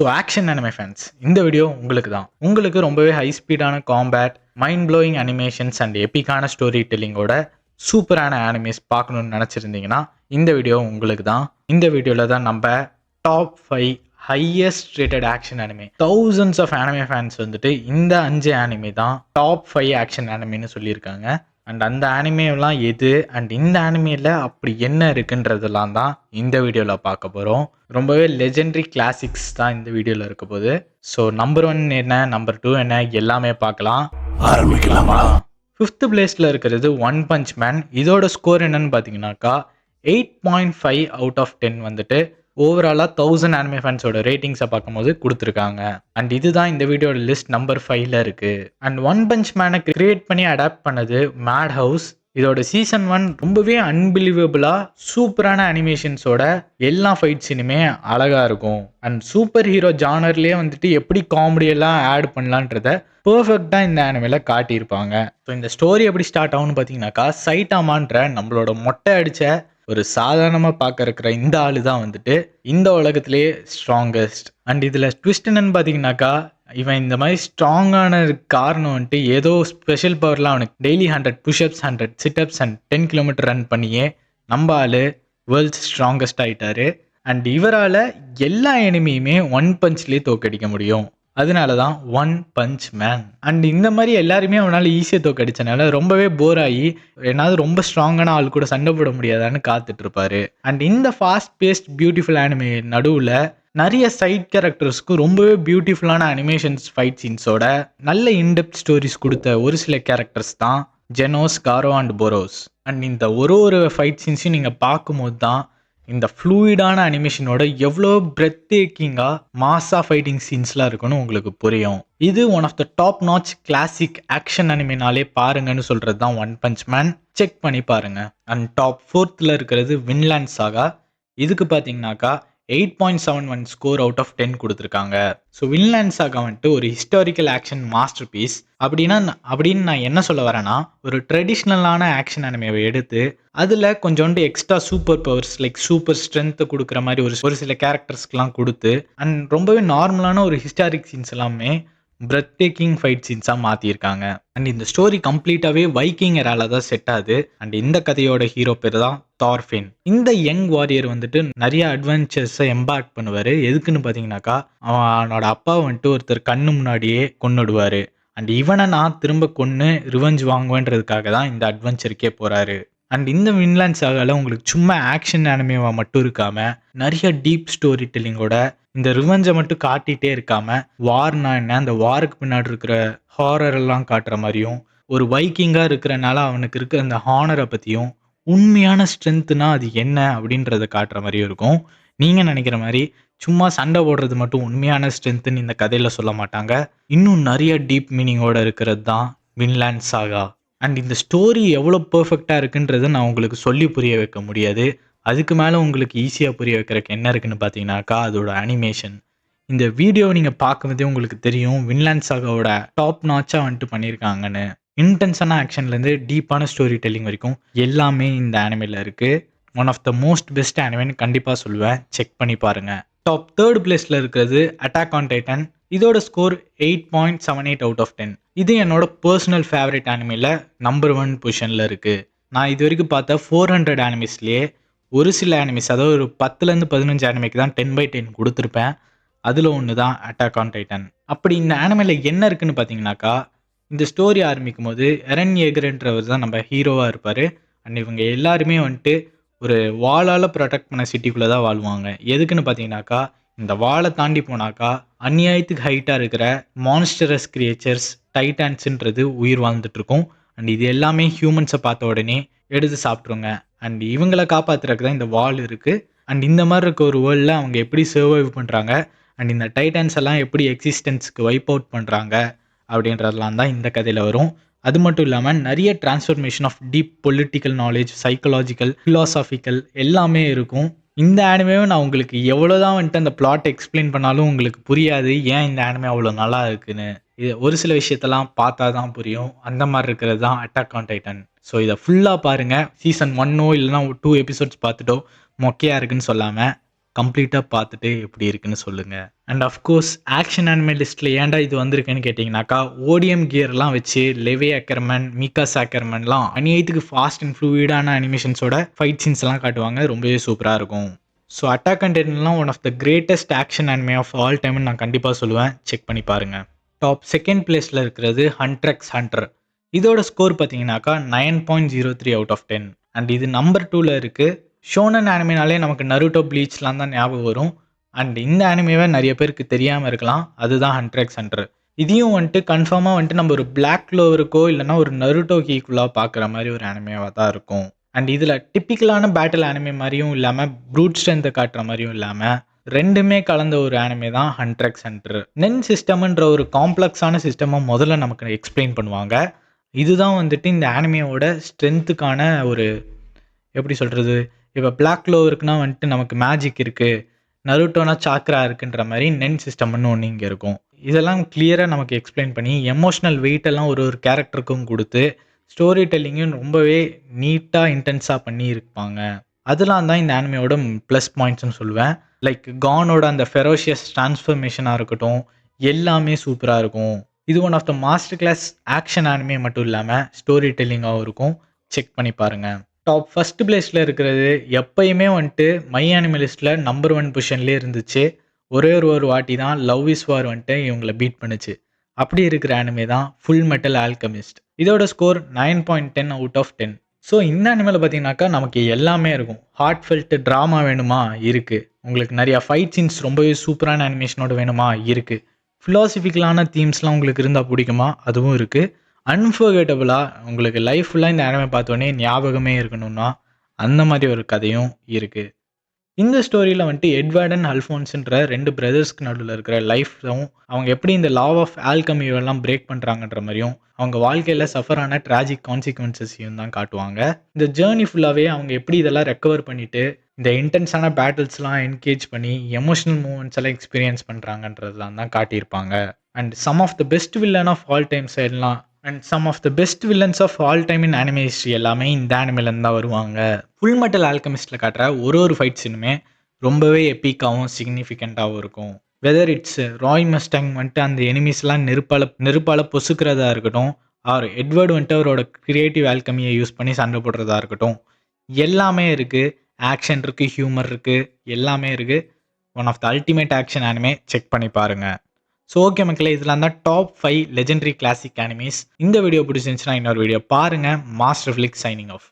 So action anime fans, இந்த video உங்களுக்கு தான். உங்களுக்கு ரொம்பவே ஹை ஸ்பீடான combat, mind blowing animations and எப்பிக்கான ஸ்டோரி டெல்லிங்கோட சூப்பரான அனிமேஸ் பார்க்கணும்னு நினச்சிருந்தீங்கன்னா இந்த வீடியோ உங்களுக்கு தான். இந்த வீடியோவில் தான் நம்ம top 5 highest rated action anime, thousands of anime fans வந்துட்டு இந்த 5 அனிமே தான் டாப் 5 ஆக்ஷன் அனிமேன்னு சொல்லியிருக்காங்க. அண்ட் அந்த அனிமேலாம் எது அண்ட் இந்த அனிமேல அப்படி என்ன இருக்குன்றதெல்லாம் தான் இந்த வீடியோவில் பார்க்க போகிறோம். ரொம்பவே லெஜெண்டரி கிளாசிக்ஸ் தான் இந்த வீடியோவில் இருக்க போகுது. ஸோ நம்பர் 1 என்ன, நம்பர் 2 என்ன, எல்லாமே பார்க்கலாம். ஆரம்பிக்கலாமா? 5th பிளேஸில் இருக்கிறது ஒன் பஞ்ச் மேன். இதோட ஸ்கோர் என்னன்னு பார்த்தீங்கன்னாக்கா 8.5 அவுட் ஆஃப் 10 வந்துட்டு ஓவராலாக 1000 அனிமே ஃபேன்ஸோட ரேட்டிங்ஸை பார்க்கும்போது கொடுத்துருக்காங்க. அண்ட் இதுதான் இந்த வீடியோட லிஸ்ட் நம்பர் 5ல இருக்கு. அண்ட் ஒன் பஞ்ச் மேனை கிரியேட் பண்ணி அடாப்ட் பண்ணது மேட் ஹவுஸ். இதோட சீசன் 1 ரொம்பவே அன்பிலீவபிளா சூப்பரான அனிமேஷன்ஸோட எல்லா ஃபைட் சீனுமே அழகா இருக்கும். அண்ட் சூப்பர் ஹீரோ ஜானர்லேயே வந்துட்டு எப்படி காமெடியெல்லாம் ஆட் பண்ணலான்றத பர்ஃபெக்டாக இந்த அனிமேல காட்டியிருப்பாங்க. ஸோ இந்த ஸ்டோரி எப்படி ஸ்டார்ட் ஆகும்னு பார்த்தீங்கன்னாக்கா, சைட்டாமான்ற நம்மளோட மொட்டை அடித்த ஒரு சாதாரணமாக பார்க்க இருக்கிற இந்த ஆளு தான் வந்துட்டு இந்த உலகத்திலேயே ஸ்ட்ராங்கஸ்ட். அண்ட் இதில் ட்விஸ்ட் என்னன்னு பார்த்தீங்கன்னாக்கா, இவன் இந்த மாதிரி ஸ்ட்ராங்கான காரணம் வந்துட்டு ஏதோ ஸ்பெஷல் பவர்லாம் அவனுக்கு daily 100 pushups, 100 situps and 10 kilometre run பண்ணியே நம்ம ஆளு வேர்ல்ட்ஸ் ஸ்ட்ராங்கஸ்ட் ஆகிட்டாரு. அண்ட் இவரால் எல்லா எனிமையுமே ஒன் பஞ்ச்லேயே தோக்கடிக்க முடியும். அதனால தான் ஒன் பஞ்ச் மேன். அண்ட் இந்த மாதிரி எல்லாருமே அவனால் ஈஸியாக தோக்கடிச்சனால ரொம்பவே போர் ஆகி என்னாவது ரொம்ப ஸ்ட்ராங்கான ஆள் கூட சண்டை போட முடியாதான்னு காத்துட்டு இருப்பாரு. அண்ட் இந்த ஃபாஸ்ட் பேஸ்ட் பியூட்டிஃபுல் அனிமே நடுவில் நிறைய சைட் கேரக்டர்ஸ்க்கு ரொம்பவே பியூட்டிஃபுல்லான அனிமேஷன்ஸ், ஃபைட் சீன்ஸோட நல்ல இன்டெப்த் ஸ்டோரிஸ் கொடுத்த ஒரு சில கேரக்டர்ஸ் தான் ஜெனோஸ், காரோ அண்ட் போரோஸ். அண்ட் இந்த ஒரு ஃபைட் சீன்ஸையும் நீங்கள் பார்க்கும்போது தான் இந்த ஃப்ளூயிடான அனிமேஷனோட எவ்வளோ பிரெத் டேக்கிங்காக மாஸாக ஃபைட்டிங் சீன்ஸ்லாம் இருக்குன்னு உங்களுக்கு புரியும். இது one of the top notch classic action அனிமேனாலே பாருங்கன்னு சொல்கிறது தான் ஒன் பஞ்ச் மேன். செக் பண்ணி பாருங்க. அண்ட் டாப் 4th இருக்கிறது வின்லாண்ட் சாகா. இதுக்கு பார்த்தீங்கன்னாக்கா 8.71 ஸ்கோர் அவுட் ஆஃப் 10 கொடுத்துருக்காங்க. ஸோ வின்லாண்ட் சாகா வந்துட்டு ஒரு ஹிஸ்டாரிக்கல் ஆக்ஷன் மாஸ்டர் பீஸ். அப்படின்னு நான் என்ன சொல்ல வரேன்னா, ஒரு ட்ரெடிஷ்னலான ஆக்ஷன் அனிமேவை எடுத்து அதில் கொஞ்சோண்டு extra super powers like super ஸ்ட்ரென்த்தை கொடுக்குற மாதிரி ஒரு சில கேரக்டர்ஸ்க்கெலாம் கொடுத்து அண்ட் ரொம்பவே நார்மலான ஒரு ஹிஸ்டாரிக் சீன்ஸ் எல்லாமே பிரெத் டேக்கிங் ஃபைட் சீன்ஸாக மாற்றிருக்காங்க. அண்ட் இந்த ஸ்டோரி கம்ப்ளீட்டாகவே வைக்கிங் எரால தான் செட் ஆகுது. அண்ட் இந்த கதையோட ஹீரோ பேர் தான் தார்ஃபின். இந்த யங் வாரியர் வந்துட்டு நிறைய அட்வென்ச்சர்ஸை எம்பார்க் பண்ணுவார். எதுக்குன்னு பார்த்தீங்கன்னாக்கா, அவனோட அப்பா வந்துட்டு ஒருத்தர் கண்ணு முன்னாடியே கொன்னுடுவார். அண்ட் இவனை நான் திரும்ப கொன்று ரிவெஞ்ச் வாங்குவேன்றதுக்காக தான் இந்த அட்வென்ச்சருக்கே போகிறாரு. அண்ட் இந்த வின்லாண்ட் சாகால உங்களுக்கு சும்மா ஆக்ஷன் அனிமேவா மட்டும் இருக்காமல் நிறைய டீப் ஸ்டோரி டெல்லிங்கோட இந்த ரிவெஞ்சை மட்டும் காட்டிகிட்டே இருக்காமல் வார்னா என்ன, அந்த வாருக்கு பின்னாடி இருக்கிற ஹாரர் எல்லாம் காட்டுற மாதிரியும், ஒரு வைக்கிங்காக இருக்கிறனால அவனுக்கு இருக்கிற அந்த ஹானரை பற்றியும், உண்மையான ஸ்ட்ரென்த்துனா அது என்ன அப்படின்றத காட்டுற மாதிரியும் இருக்கும். நீங்கள் நினைக்கிற மாதிரி சும்மா சண்டை போடுறது மட்டும் உண்மையான ஸ்ட்ரென்த்துன்னு இந்த கதையில் சொல்ல மாட்டாங்க. இன்னும் நிறைய டீப் மீனிங்கோட இருக்கிறது தான் வின்லாண்ட் சாகா. அண்ட் இந்த ஸ்டோரி எவ்வளோ பர்ஃபெக்டாக இருக்குன்றது நான் உங்களுக்கு சொல்லி புரிய வைக்க முடியாது. அதுக்கு மேலே உங்களுக்கு ஈஸியாக புரிய வைக்கிறதுக்கு என்ன இருக்குன்னு பார்த்தீங்கன்னாக்கா, அதோட அனிமேஷன். இந்த வீடியோவை நீங்கள் பார்க்கும்போதே உங்களுக்கு தெரியும் வின்லாண்ட் சாகாவோட டாப் நாச்சாக வந்துட்டு பண்ணியிருக்காங்கன்னு. இன்டென்ஸான ஆக்ஷன்லேருந்து டீப்பான ஸ்டோரி டெல்லிங் வரைக்கும் எல்லாமே இந்த அனிமேல இருக்குது. One of the most best அனிமேன்னு கண்டிப்பாக சொல்லுவேன். செக் பண்ணி பாருங்கள். டாப் 3rd பிளேஸில் இருக்கிறது அட்டாக் ஆன் டைட்டன். இதோட ஸ்கோர் 8.78 அவுட் ஆஃப் 10. இது என்னோட பர்சனல் ஃபேவரட் அனிமேல நம்பர் 1 பொசிஷனில் இருக்குது. நான் இது வரைக்கும் பார்த்த 400 அனிமேஸ்லேயே ஒரு சில அனிமேஸ், அதாவது ஒரு 10லேருந்து 15 அனிமேக்கு தான் 10/10 கொடுத்துருப்பேன். அதில் ஒன்று தான் அட்டாக் ஆன் டைட்டன். அப்படி இந்த அனிமேல என்ன இருக்குன்னு பார்த்தீங்கன்னாக்கா, இந்த ஸ்டோரி ஆரம்பிக்கும் போது எரன் ஏகர்ன்றவர் தான் நம்ம ஹீரோவாக இருப்பார். அண்ட் இவங்க எல்லாருமே வந்துட்டு ஒரு வாளால் ப்ரொடெக்ட் பண்ண சிட்டிக்குள்ளே தான் வாழ்வாங்க. எதுக்குன்னு பார்த்தீங்கன்னாக்கா, இந்த வாளை தாண்டி போனாக்கா அநியாயத்துக்கு ஹைட்டாக இருக்கிற மான்ஸ்டரஸ் கிரியேச்சர்ஸ் டைட்டான்ஸுன்றது உயிர் வாழ்ந்துட்டுருக்கும். அண்ட் இது எல்லாமே ஹியூமன்ஸை பார்த்த உடனே எடுத்து சாப்பிட்ருங்க. அண்ட் இவங்களை காப்பாற்றுறதுக்கு தான் இந்த வால் இருக்குது. அண்ட் இந்த மாதிரி இருக்க ஒரு வேர்ல்டில் அவங்க எப்படி சர்வைவ் பண்ணுறாங்க அண்ட் இந்த டைட்டன்ஸ் எல்லாம் எப்படி எக்ஸிஸ்டன்ஸுக்கு வைப் அவுட் பண்ணுறாங்க அப்படின்றதெல்லாம் தான் இந்த கதையில் வரும். அது மட்டும் இல்லாமல் நிறைய transformation of deep political knowledge, psychological, philosophical எல்லாமே இருக்கும். இந்த ஆனிமேவை நான் உங்களுக்கு எவ்வளோதான் வந்துட்டு அந்த பிளாட் எக்ஸ்பிளைன் பண்ணாலும் உங்களுக்கு புரியாது ஏன் இந்த ஆனிமே அவ்வளோ நல்லா இருக்குன்னு. இது ஒரு சில விஷயத்தெல்லாம் பார்த்தா தான் புரியும். அந்த மாதிரி இருக்கிறது தான் அட்டாக் ஆன் டைட்டன். ஸோ இதை ஃபுல்லாக பாருங்கள். சீசன் 1 இல்லைனா 2 எபிசோட்ஸ் பார்த்துட்டோ மொக்கையாக இருக்குன்னு சொல்லாமல் கம்ப்ளீட்டா பார்த்துட்டு எப்படி இருக்குன்னு சொல்லுங்க. அண்ட் அஃப்கோர்ஸ் ஆக்ஷன் அனிமே லிஸ்ட்ல ஏன்டா இது வந்திருக்குன்னு கேட்டிங்கனாக்கா, ஓடிஎம் கியர்லாம் வச்சு லெவே அக்கர்மேன், மீகா சாக்கர்மேன்லாம் அநியாயத்துக்கு ஃபாஸ்ட் அண்ட் ஃப்ளூயிடான அனிமேஷன்ஸோட ஃபைட் சீன்ஸ்லாம் காட்டுவாங்க. ரொம்பவே சூப்பரா இருக்கும். ஸோ அட்டாக் அண்ட் டைட்டன்லாம் one of the greatest action anime of all டைம்னு நான் கண்டிப்பாக சொல்லுவேன். செக் பண்ணி பாருங்க. டாப் செகண்ட் பிளேஸில் இருக்கிறது ஹண்ட்ரர் எக்ஸ் ஹண்ட்ரர். இதோட ஸ்கோர் பார்த்தீங்கன்னாக்கா 9.03 அவுட் ஆஃப் 10. அண்ட் இது நம்பர் 2ல இருக்குது. ஷோனன் அனிமேனாலே நமக்கு நருட்டோ, ப்ளீச்லாம் தான் ஞாபகம் வரும். அண்ட் இந்த அனிமேவை நிறைய பேருக்கு தெரியாமல் இருக்கலாம். அதுதான் ஹண்ட்ரர் எக்ஸ் ஹண்ட்ரர். இதையும் வந்துட்டு கன்ஃபார்மாக வந்துட்டு நம்ம ஒரு பிளாக் க்ளோவருக்கோ இல்லைனா ஒரு நருட்டோக்கு ஈக்குவலாக பார்க்குற மாதிரி ஒரு அனிமேவாக தான் இருக்கும். அண்ட் இதில் டிப்பிக்கலான பேட்டில் அனிமே மாதிரியும் இல்லாமல் ப்ரூட் ஸ்ட்ரென்த்தை காட்டுற மாதிரியும் இல்லாமல் ரெண்டுமே கலந்த ஒரு அனிமே தான் ஹண்ட்ரர் எக்ஸ் ஹண்ட்ரர். நென் சிஸ்டம்ன்ற ஒரு காம்ப்ளெக்ஸான சிஸ்டமை முதல்ல நமக்கு எக்ஸ்பிளைன் பண்ணுவாங்க. இதுதான் வந்துட்டு இந்த அனிமேவோட ஸ்ட்ரென்த்துக்கான ஒரு எப்படி சொல்கிறது, இப்போ பிளாக் க்ளோவருக்குனா வந்துட்டு நமக்கு மேஜிக் இருக்குது, நருட்டோனா சாக்ரா இருக்குன்ற மாதிரி நென் சிஸ்டம்னு ஒன்று இங்கே இருக்கும். இதெல்லாம் கிளியராக நமக்கு எக்ஸ்பிளைன் பண்ணி எமோஷ்னல் வெயிட்டெல்லாம் ஒரு ஒரு கேரக்டருக்கும் கொடுத்து ஸ்டோரி டெல்லிங்கும் ரொம்பவே நீட்டாக இன்டென்ஸாக பண்ணி இருப்பாங்க. அதெல்லாம் தான் இந்த அனிமேயோட ப்ளஸ் பாயிண்ட்ஸ்னு சொல்லுவேன். லைக் கானோட அந்த ஃபெரோஷியஸ் டிரான்ஸ்ஃபர்மேஷனாக இருக்கட்டும், எல்லாமே சூப்பராக இருக்கும். இது one of the master class action anime மட்டும் இல்லாமல் ஸ்டோரி டெல்லிங்காகவும் இருக்கும். செக் பண்ணி பாருங்கள். டாப் ஃபஸ்ட் பிளேஸில் இருக்கிறது எப்பயுமே வந்துட்டு மை அனிமே லிஸ்ட்டில் நம்பர் 1 பொசிஷன்லேயே இருந்துச்சு. ஒரே ஒரு வாட்டி தான் லவ் இஸ் வார் வந்துட்டு இவங்களை பீட் பண்ணுச்சு. அப்படி இருக்கிற அனிமே தான் ஃபுல் மெட்டல் ஆல்கெமிஸ்ட். இதோட ஸ்கோர் 9.10 அவுட் ஆஃப் 10. ஸோ இந்த அனிமேல பார்த்தீங்கன்னாக்கா நமக்கு எல்லாமே இருக்கும். ஹார்ட் ஃபெல்ட் ட்ராமா வேணுமா இருக்குது. உங்களுக்கு நிறையா ஃபைட் சீன்ஸ் ரொம்பவே சூப்பரான அனிமேஷனோட வேணுமா இருக்குது. ஃபிலாசபிக்கலான தீம்ஸ்லாம் உங்களுக்கு இருந்தால் பிடிக்குமா, அதுவும் இருக்குது. அன்ஃபர்கெட்டபிளாக உங்களுக்கு லைஃப் ஃபுல்லாக இந்த அனிமே பார்த்தோன்னே ஞாபகமே இருக்கணும்னா அந்த மாதிரி ஒரு கதையும் இருக்குது. இந்த ஸ்டோரியில் வந்துட்டு எட்வர்ட் அண்ட் அல்ஃபோன்ஸ்ன்ற 2 பிரதர்ஸ்க்கு நடுவில் இருக்கிற லைஃப்பும் அவங்க எப்படி இந்த லா ஆஃப் ஆல்கமியெல்லாம் பிரேக் பண்ணுறாங்கன்ற மாதிரியும் அவங்க வாழ்க்கையில் சஃபரான ட்ராஜிக் கான்சிக்வன்சஸையும் தான் காட்டுவாங்க. இந்த ஜேர்னி ஃபுல்லாகவே அவங்க எப்படி இதெல்லாம் ரெக்கவர் பண்ணிவிட்டு இந்த இன்டென்ஸான பேட்டில்ஸ்லாம் என்கேஜ் பண்ணி எமோஷனல் மூமெண்ட்ஸ் எல்லாம் எக்ஸ்பீரியன்ஸ் பண்ணுறாங்கன்றதுலாம் தான் காட்டியிருப்பாங்க. And some of the best villain of all time சைட்லாம் and some of the best villains of all time in anime history எல்லாமே இந்த அனிமேலேருந்து தான் வருவாங்க. ஃபுல் மெட்டல் ஆல்கெமிஸ்ட்டில் காட்டுற ஒரு ஃபைட் சீனுமே ரொம்பவே எப்பிக்காகவும் சிக்னிஃபிகண்ட்டாகவும் இருக்கும். வெதர் இட்ஸ் ராய் மஸ்டாங் வந்துட்டு அந்த எனிமீஸ்லாம் நெருப்பால் பொசுக்கிறதா இருக்கட்டும், ஆர் எட்வர்டு வந்துட்டு அவரோட கிரியேட்டிவ் ஆல்கமியை யூஸ் பண்ணி சண்டை போடுறதா இருக்கட்டும், எல்லாமே இருக்குது. ஆக்ஷன் இருக்குது, ஹியூமர் இருக்குது, எல்லாமே இருக்குது. One of the ultimate action anime. Check பண்ணி பாருங்கள். ஸோ ஓகே மக்களே, இதெல்லாம் தான் டாப் 5 லெஜெண்டரி கிளாசிக் அனிமேஸ். இந்த வீடியோ பிடிச்சிருந்துச்சுன்னா இன்னொரு வீடியோ பாருங்கள். Master Flix signing of.